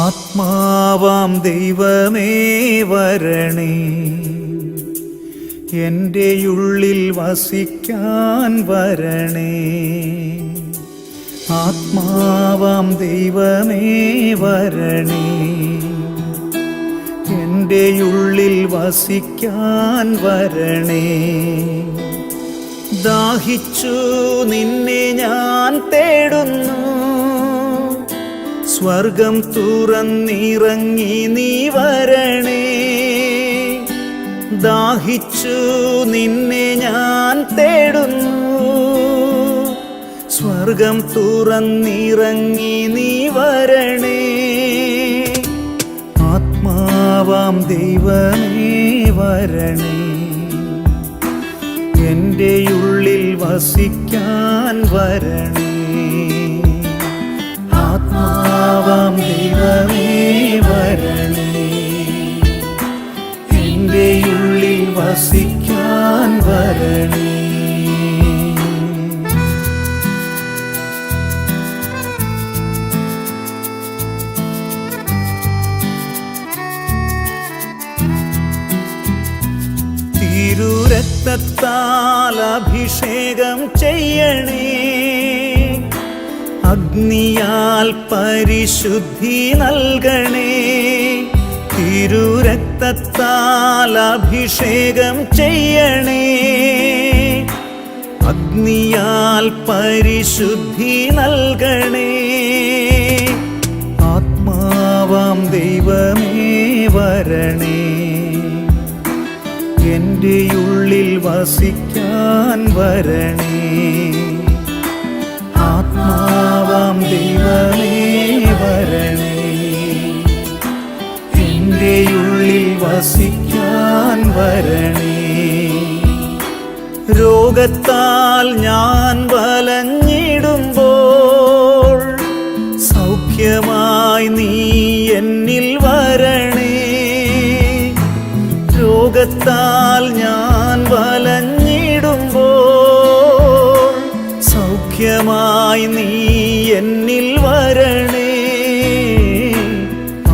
ആത്മാവാം ദൈവമേ വരണേ, എൻ്റെ ഉള്ളിൽ വസിക്കാൻ വരണേ. ആത്മാവാം ദൈവമേ വരണേ, എൻ്റെ ഉള്ളിൽ വസിക്കാൻ വരണേ. ദാഹിച്ചു നിന്നെ ഞാൻ തേടുന്നു, സ്വർഗം തുറന്നിറങ്ങി നീ വരണേ. ദാഹിച്ചു നിന്നെ ഞാൻ തേടുന്നു, സ്വർഗം തുറന്നിറങ്ങി നീ വരണേ. ആത്മാവാം ദൈവമേ വരണേ, എൻ്റെ ഉള്ളിൽ വസിക്കാൻ വരണേ. ആത്മാവാം ദൈവമേ വരണേ, എൻ്റെ ഉള്ളിൽ വസിക്കാൻ വരണേ. തിരുരക്തത്താൽ അഭിഷേകം ചെയ്യണേ, അഗ്നിയാൽ പരിശുദ്ധി നൽകണേ. തിരുരക്തത്താൽ അഭിഷേകം ചെയ്യണേ, അഗ്നിയാൽ പരിശുദ്ധി നൽകണേ. ആത്മാവാം ദൈവമേ വരണേ, എൻ്റെ ഉള്ളിൽ വസിക്കാൻ വരണേ. ആത്മാവാം ദൈവമേ വരണേ, എൻ്റെ ഉള്ളിൽ വസിക്കാൻ വരണേ. രോഗത്താൽ ഞാൻ വലഞ്ഞിടുമ്പോൾ സൗഖ്യമായി നീ എന്നിൽ വരണേ. രോഗത്താൽ ഞാൻ വലഞ്ഞിടുമ്പോൾ സൗഖ്യമായി നീ എന്നിൽ വരണേ.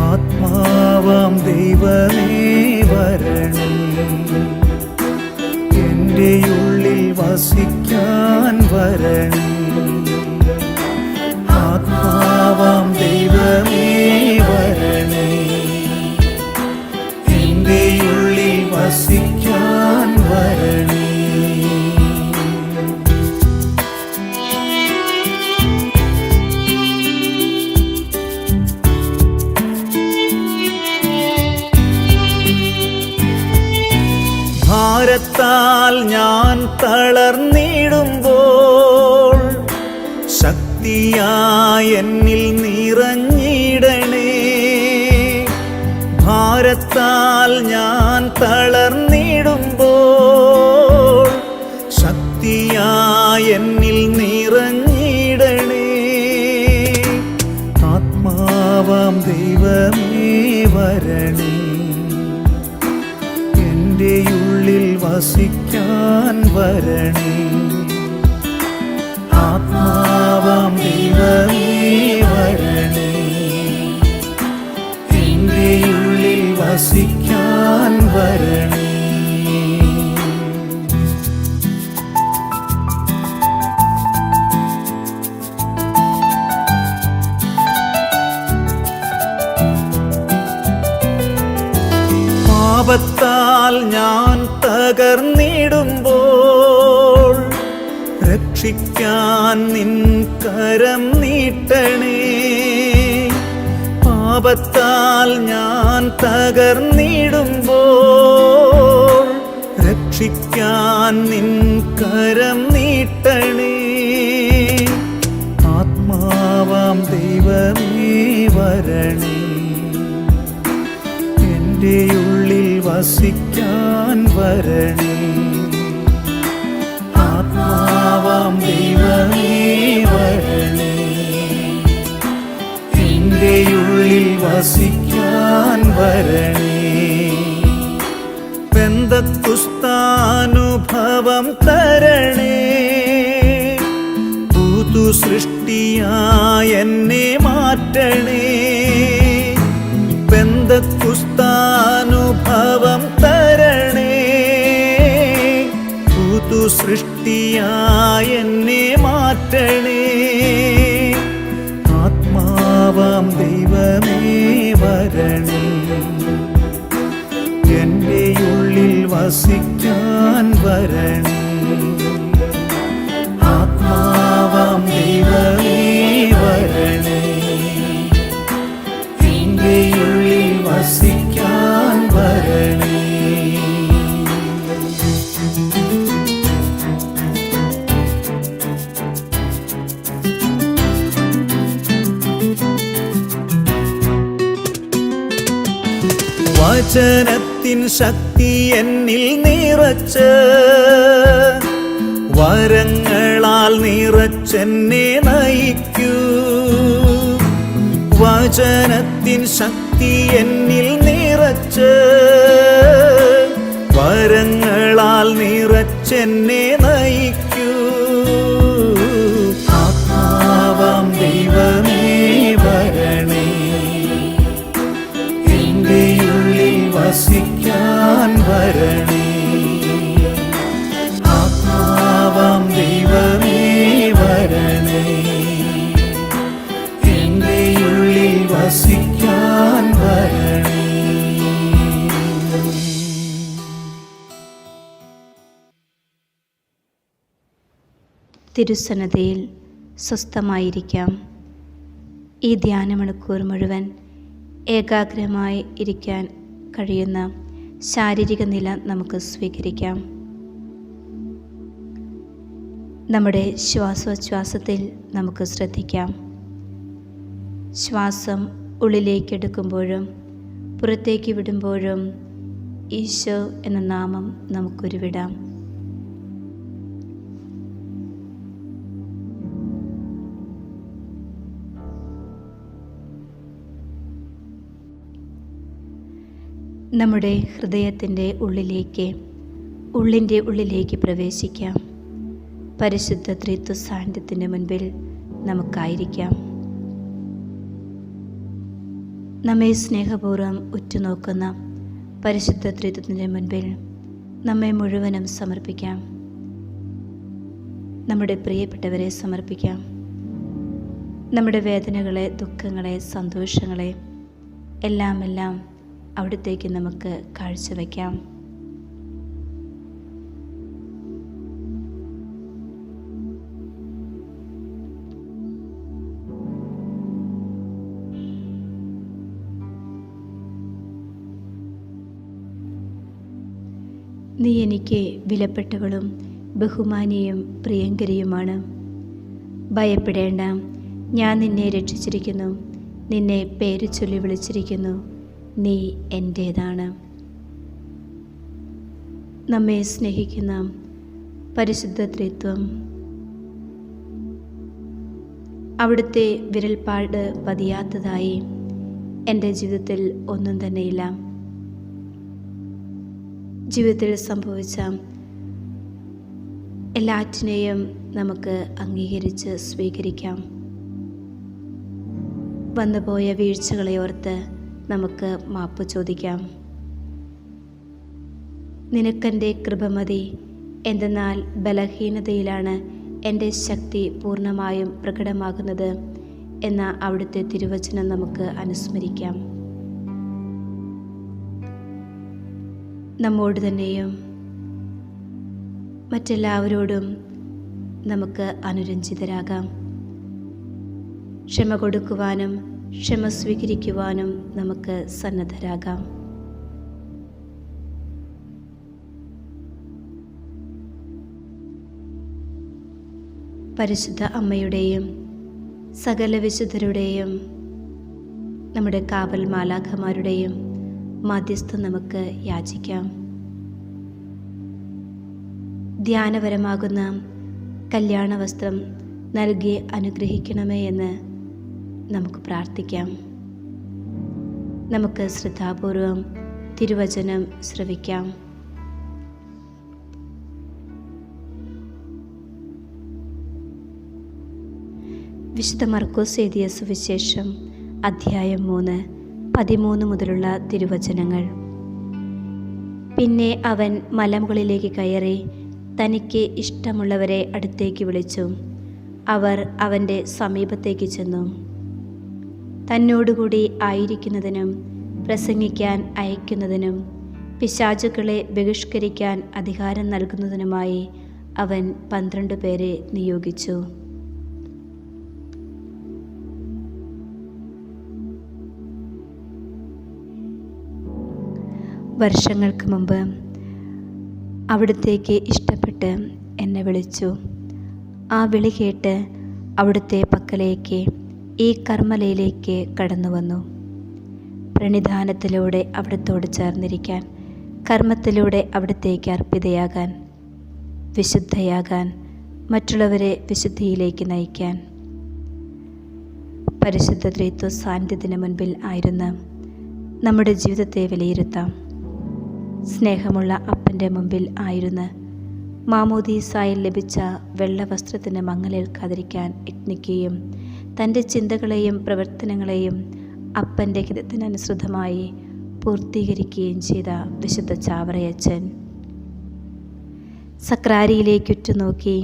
ആത്മാവാം ദൈവമേ വരണേ, എൻ്റെ ഉള്ളിൽ വസിക്കാൻ വരണേ. ആത്മാവാം ദൈവമേ വരണേ, എൻ്റെ ഉള്ളിൽ വസിക്കാൻ വരണേ. ഭാരത്താൽ ഞാൻ തളർന്നിടുമ്പോൾ ശക്തിയായി എന്നിൽ നിറഞ്ഞിടണേ. ഭാരത്താൽ ഞാൻ തളർന്നിടുമ്പോൾ ശക്തിയായി എന്നിൽ നിറഞ്ഞിടണേ. ആത്മാവാം ദൈവമേ വരണേ, എൻ്റെ ഉള്ളിൽ വസിക്കാൻ വരണേ. ആത്മാവാം ദൈവമേ വരണേ, എൻ്റെ ഉള്ളിൽ വസിക്കാൻ വരണേ. പാപത്താൽ ഞാൻ തകർന്നിടുമ്പോൾ രക്ഷിക്കാൻ നിൻ കരം നീട്ടണേ. പാപത്താൽ ഞാൻ തകർന്നിടുമ്പോൾ രക്ഷിക്കാൻ നിൻ കരം നീട്ടണേ. ആത്മാവാം ദൈവമേ വരണേ, എൻ്റെ ഉള്ളിൽ വസിക്കാൻ വരണേ. ആത്മാവാം ദൈവമേ വസിക്കാൻ വരണേ. പെന്തക്കുസ്താനുഭവം തരണേ. പുതു സൃഷ്ടിയായി എന്നെ മാറ്റണേ. പെന്തക്കുസ്താനുഭവം തരണേ. പുതു സൃഷ്ടിയായി എന്നെ മാറ്റണേ. ആത്മാവാം ദൈവമേ വരണേ. എൻ്റെ ഉള്ളിൽ വസിക്കാൻ വരണേ. ആത്മാവാം ദൈവമേ വരണേ. എൻ്റെ ഉള്ളിൽ വസിക്കാൻ വരണേ. വചനത്തിൻ ശക്തി എന്നിൽ നിറച്ച് വരങ്ങളാൽ നിറച്ചെന്നെ നയിക്കൂ. വചനത്തിൻ ശക്തി എന്നിൽ നിറച്ച് വരങ്ങളാൽ നിറച്ചെന്നെ നയിക്കൂ. ആത്മാവാം ദൈവമേ വരണേ. എൻ്റെ ഉള്ളിൽ വസിക്കാൻ വരണേ. ആത്മാവാം ദൈവമേ വരണേ. എൻ്റെ ഉള്ളിൽ വസിക്കാൻ വരണേ. തിരുസന്നതയിൽ സ്വസ്ഥമായിരിക്കാം. ഈ ധ്യാനമണിക്കൂർ മുഴുവൻ ഏകാഗ്രമായി ഇരിക്കാൻ കഴിയുന്ന ശാരീരിക നില നമുക്ക് സ്വീകരിക്കാം. നമ്മുടെ ശ്വാസോച്ഛ്വാസത്തിൽ നമുക്ക് ശ്രദ്ധിക്കാം. ശ്വാസം ഉള്ളിലേക്കെടുക്കുമ്പോഴും പുറത്തേക്ക് വിടുമ്പോഴും ഈശോ എന്ന നാമം നമുക്കുരുവിടാം. നമ്മുടെ ഹൃദയത്തിൻ്റെ ഉള്ളിൻ്റെ ഉള്ളിലേക്ക് പ്രവേശിക്കാം. പരിശുദ്ധ ത്രിത്വ സാന്നിധ്യത്തിൻ്റെ മുൻപിൽ നമുക്കായിരിക്കാം. നമ്മെ സ്നേഹപൂർവ്വം ഉറ്റുനോക്കുന്ന പരിശുദ്ധ ത്രിത്വത്തിൻ്റെ മുൻപിൽ നമ്മെ മുഴുവനും സമർപ്പിക്കാം. നമ്മുടെ പ്രിയപ്പെട്ടവരെ സമർപ്പിക്കാം. നമ്മുടെ വേദനകളെ, ദുഃഖങ്ങളെ, സന്തോഷങ്ങളെ എല്ലാം അവിടത്തേക്ക് നമുക്ക് കാഴ്ചവെക്കാം. നീ എനിക്ക് വിലപ്പെട്ടവളും ബഹുമാനിയും പ്രിയങ്കരിയുമാണ്. ഭയപ്പെടേണ്ട, ഞാൻ നിന്നെ രക്ഷിച്ചിരിക്കുന്നു. നിന്നെ പേര് ചൊല്ലി വിളിച്ചിരിക്കുന്നു. നീ എൻ്റേതാണ്. നമ്മെ സ്നേഹിക്കുന്ന പരിശുദ്ധ ത്രിത്വം, അവിടുത്തെ വിരൽപ്പാട് പതിയാത്തതായി എൻ്റെ ജീവിതത്തിൽ ഒന്നും തന്നെയില്ല. ജീവിതത്തിൽ സംഭവിച്ച എല്ലാറ്റിനെയും നമുക്ക് അംഗീകരിച്ച് സ്വീകരിക്കാം. വന്നുപോയ വീഴ്ചകളെ ഓർത്ത് നമുക്ക് മാപ്പ് ചോദിക്കാം. നിനക്കെൻ്റെ കൃപ മതി, എന്തെന്നാൽ ബലഹീനതയിലാണ് എൻ്റെ ശക്തി പൂർണ്ണമായും പ്രകടമാകുന്നത് എന്ന അവിടുത്തെ തിരുവചനം നമുക്ക് അനുസ്മരിക്കാം. നമ്മോട് തന്നെയും മറ്റെല്ലാവരോടും നമുക്ക് അനുരഞ്ജിതരാകാം. ക്ഷമ കൊടുക്കുവാനും ക്ഷമ സ്വീകരിക്കുവാനും നമുക്ക് സന്നദ്ധരാകാം. പരിശുദ്ധ അമ്മയുടെയും സകല വിശുദ്ധരുടെയും നമ്മുടെ കാവൽ മാലാഖമാരുടെയും മധ്യസ്ഥം നമുക്ക് യാചിക്കാം. ധ്യാനപരമാകുന്ന കല്യാണ വസ്ത്രം നൽകി അനുഗ്രഹിക്കണമേ എന്ന് നമുക്ക് പ്രാർത്ഥിക്കാം. നമുക്ക് ശ്രദ്ധാപൂർവം തിരുവചനം ശ്രവിക്കാം. വിശുദ്ധ മർക്കോസ് എഴുതിയ സുവിശേഷം അധ്യായം 3, 13 മുതലുള്ള തിരുവചനങ്ങൾ. പിന്നെ അവൻ മലമുകളിലേക്ക് കയറി തനിക്ക് ഇഷ്ടമുള്ളവരെ അടുത്തേക്ക് വിളിച്ചു. അവർ അവൻ്റെ സമീപത്തേക്ക് ചെന്നു. തന്നോടുകൂടി ആയിരിക്കുന്നതിനും പ്രസംഗിക്കാൻ അയക്കുന്നതിനും പിശാചുക്കളെ ബഹിഷ്കരിക്കാൻ അധികാരം നൽകുന്നതിനുമായി അവൻ 12 പേരെ നിയോഗിച്ചു. വർഷങ്ങൾക്ക് മുമ്പ് അവിടുത്തേക്ക് ഇഷ്ടപ്പെട്ട് എന്നെ വിളിച്ചു. ആ വിളി കേട്ട് അവിടുത്തെ പക്കലേക്ക് ഈ കർമ്മലയിലേക്ക് കടന്നു വന്നു. പ്രണിധാനത്തിലൂടെ അവിടുത്തോട് ചേർന്നിരിക്കാൻ, കർമ്മത്തിലൂടെ അവിടുത്തേക്ക് അർപ്പിതയാകാൻ, വിശുദ്ധയാകാൻ, മറ്റുള്ളവരെ വിശുദ്ധിയിലേക്ക് നയിക്കാൻ. പരിശുദ്ധ ത്രിത്വ സാന്നിധ്യത്തിന് മുൻപിൽ ആയിരുന്ന് നമ്മുടെ ജീവിതത്തെ വിലയിരുത്താം. സ്നേഹമുള്ള അപ്പൻ്റെ മുമ്പിൽ ആയിരുന്ന് മാമോദീസായിൽ ലഭിച്ച വെള്ളവസ്ത്രത്തിന് മങ്ങലേൽക്കാതിരിക്കാൻ യത്നിക്കുകയും തൻ്റെ ചിന്തകളെയും പ്രവർത്തനങ്ങളെയും അപ്പൻ്റെ ഹിതത്തിനനുസൃതമായി പൂർത്തീകരിക്കുകയും ചെയ്ത വിശുദ്ധ ചാവറയച്ചൻ സക്രാരിയിലേക്കുറ്റുനോക്കി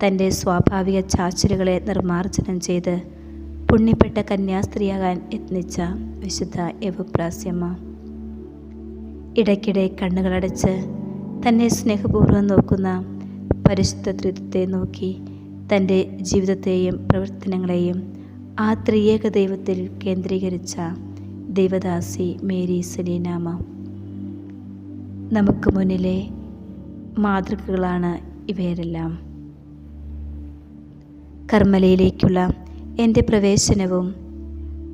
തൻ്റെ സ്വാഭാവിക ചാച്ചിലുകളെ നിർമ്മാർജ്ജനം ചെയ്ത് പുണ്യപ്പെട്ട കന്യാസ്ത്രീയാകാൻ യത്നിച്ച വിശുദ്ധ എവുപ്രാസ്യമ്മ ഇടയ്ക്കിടെ കണ്ണുകളടച്ച് തന്നെ സ്നേഹപൂർവ്വം നോക്കുന്ന പരിശുദ്ധ ത്രിത്വത്തെ നോക്കി തൻ്റെ ജീവിതത്തെയും പ്രവർത്തനങ്ങളെയും ആ ത്രിയേക ദൈവത്തിൽ കേന്ദ്രീകരിച്ച ദൈവദാസി മേരി സെലീനാമ്മ നമുക്ക് മുന്നിലെ മാതൃകകളാണ് ഇവരെല്ലാം. കർമ്മലയിലേക്കുള്ള എൻ്റെ പ്രവേശനവും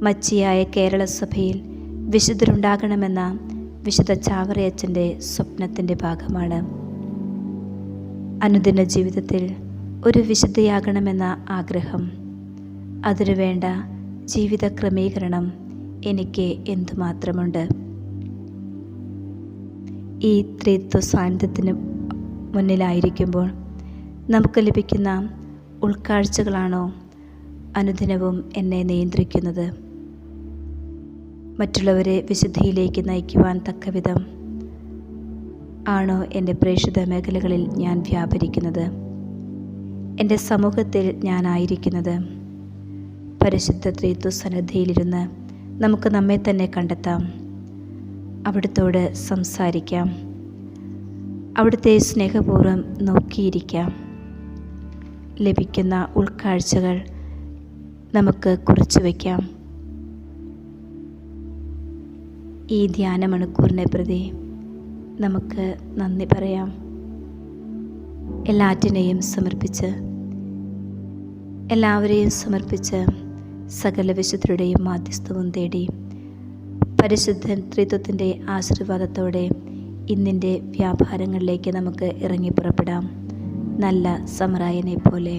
മച്ചിയായ കേരള സഭയിൽ വിശുദ്ധരുണ്ടാകണമെന്ന വിശുദ്ധ ചാവറയച്ചൻ്റെ സ്വപ്നത്തിൻ്റെ ഭാഗമാണ്. അനുദിന ജീവിതത്തിൽ ഒരു വിശുദ്ധയാകണമെന്ന ആഗ്രഹം, അതിനു വേണ്ട ജീവിത ക്രമീകരണം എനിക്ക് എന്തുമാത്രമുണ്ട്. ഈ ത്രിത്വ സാന്നിധ്യത്തിന് മുന്നിലായിരിക്കുമ്പോൾ നമുക്ക് ലഭിക്കുന്ന ഉൾക്കാഴ്ചകളാണോ അനുദിനവും എന്നെ നിയന്ത്രിക്കുന്നത്? മറ്റുള്ളവരെ വിശുദ്ധിയിലേക്ക് നയിക്കുവാൻ തക്കവിധം ആണോ എൻ്റെ പ്രേക്ഷിത മേഖലകളിൽ ഞാൻ വ്യാപരിക്കുന്നത്, എൻ്റെ സമൂഹത്തിൽ ഞാനായിരിക്കുന്നത്? പരിശുദ്ധ ത്രിത്വ സന്നിധിയിലിരുന്ന് നമുക്ക് നമ്മെ തന്നെ കണ്ടെത്താം, അവിടുത്തോട് സംസാരിക്കാം, അവിടുത്തെ സ്നേഹപൂർവ്വം നോക്കിയിരിക്കാം. ലഭിക്കുന്ന ഉൾക്കാഴ്ചകൾ നമുക്ക് കുറിച്ചു വയ്ക്കാം. ഈ ധ്യാന മണിക്കൂറിനെ പ്രതി നമുക്ക് നന്ദി പറയാം. എല്ലാറ്റിനെയും സമർപ്പിച്ച്, എല്ലാവരെയും സമർപ്പിച്ച് സകല വിശുദ്ധരുടെയും മാധ്യസ്ഥവും തേടി പരിശുദ്ധ ത്രിത്വത്തിൻ്റെ ആശീർവാദത്തോടെ ഇന്നിൻ്റെ വ്യാപാരങ്ങളിലേക്ക് നമുക്ക് ഇറങ്ങി പുറപ്പെടാം, നല്ല സമറായനെ പോലെ.